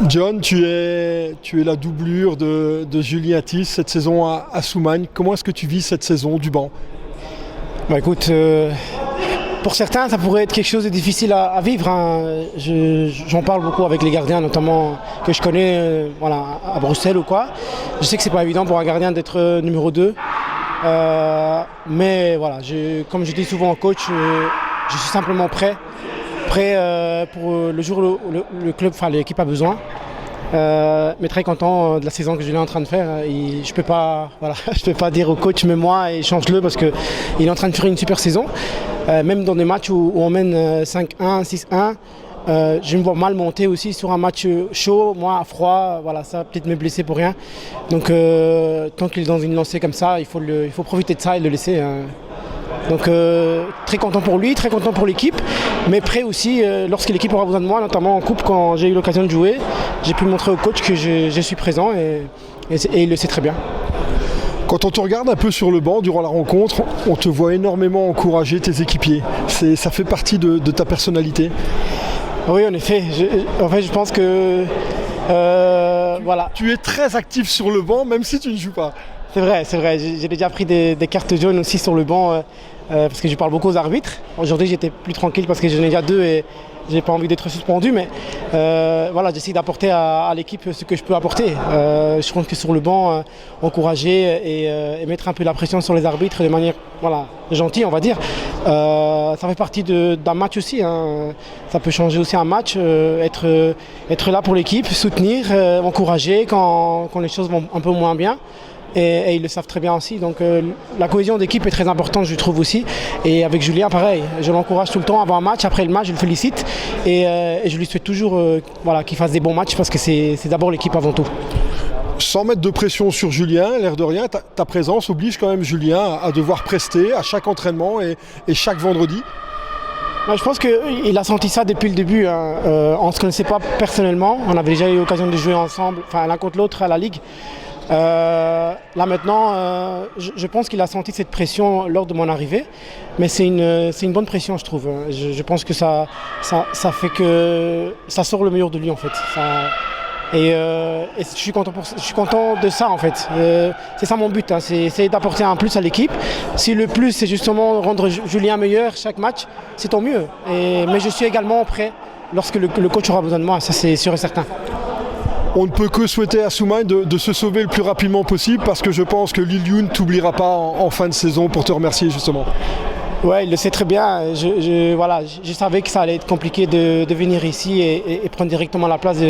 John, tu es la doublure de Julien Thys cette saison à Soumagne. Comment est-ce que tu vis cette saison du banc? Bah écoute, pour certains, ça pourrait être quelque chose de difficile à vivre, hein. J'en parle beaucoup avec les gardiens, notamment que je connais voilà, à Bruxelles ou quoi. Je sais que c'est pas évident pour un gardien d'être numéro 2. Mais voilà, comme je dis souvent au coach, je suis simplement prêt pour le jour où le club, enfin l'équipe a besoin. Mais très content de la saison que Julien est en train de faire. Je peux pas dire au coach mets-moi et change-le parce qu'il est en train de faire une super saison. Même dans des matchs où on mène 5-1, 6-1, je me vois mal monter aussi sur un match chaud, moi à froid, voilà, ça va peut-être me blesser pour rien. Donc tant qu'il est dans une lancée comme ça, il faut profiter de ça et le laisser. Hein. Donc très content pour lui, très content pour l'équipe, mais prêt aussi lorsque l'équipe aura besoin de moi, notamment en coupe quand j'ai eu l'occasion de jouer. J'ai pu montrer au coach que je suis présent et il le sait très bien. Quand on te regarde un peu sur le banc durant la rencontre, on te voit énormément encourager tes équipiers. Ça fait partie de ta personnalité? Oui, en effet. Je pense que voilà. Tu es très actif sur le banc même si tu ne joues pas. C'est vrai. J'ai déjà pris des cartes jaunes aussi sur le banc parce que je parle beaucoup aux arbitres. Aujourd'hui, j'étais plus tranquille parce que j'en ai déjà 2 et j'ai pas envie d'être suspendu. Mais voilà, j'essaie d'apporter à l'équipe ce que je peux apporter. Je pense que sur le banc, encourager et mettre un peu la pression sur les arbitres de manière gentille, on va dire. Ça fait partie d'un match aussi. Hein. Ça peut changer aussi un match, être là pour l'équipe, soutenir, encourager quand les choses vont un peu moins bien. Et ils le savent très bien aussi. Donc la cohésion d'équipe est très importante, je trouve aussi. Et avec Julien, pareil. Je l'encourage tout le temps avant un match. Après le match, je le félicite. Et je lui souhaite toujours qu'il fasse des bons matchs parce que c'est d'abord l'équipe avant tout. Sans mettre de pression sur Julien, l'air de rien, ta présence oblige quand même Julien à devoir prester à chaque entraînement et chaque vendredi. Je pense qu'il a senti ça depuis le début. Hein. On ne se connaissait pas personnellement. On avait déjà eu l'occasion de jouer ensemble, l'un contre l'autre à la Ligue. Là maintenant, je pense qu'il a senti cette pression lors de mon arrivée, mais c'est une bonne pression, je trouve. Je pense que ça fait que ça sort le meilleur de lui en fait. Et je suis content de ça en fait. C'est ça mon but, hein, c'est essayer d'apporter un plus à l'équipe. Si le plus c'est justement rendre Julien meilleur chaque match, c'est tant mieux. Mais je suis également prêt lorsque le coach aura besoin de moi, ça c'est sûr et certain. On ne peut que souhaiter à Soumagne de se sauver le plus rapidement possible parce que je pense que Lil Youn ne t'oubliera pas en fin de saison pour te remercier justement. Ouais, il le sait très bien. Je savais que ça allait être compliqué de venir ici et prendre directement la place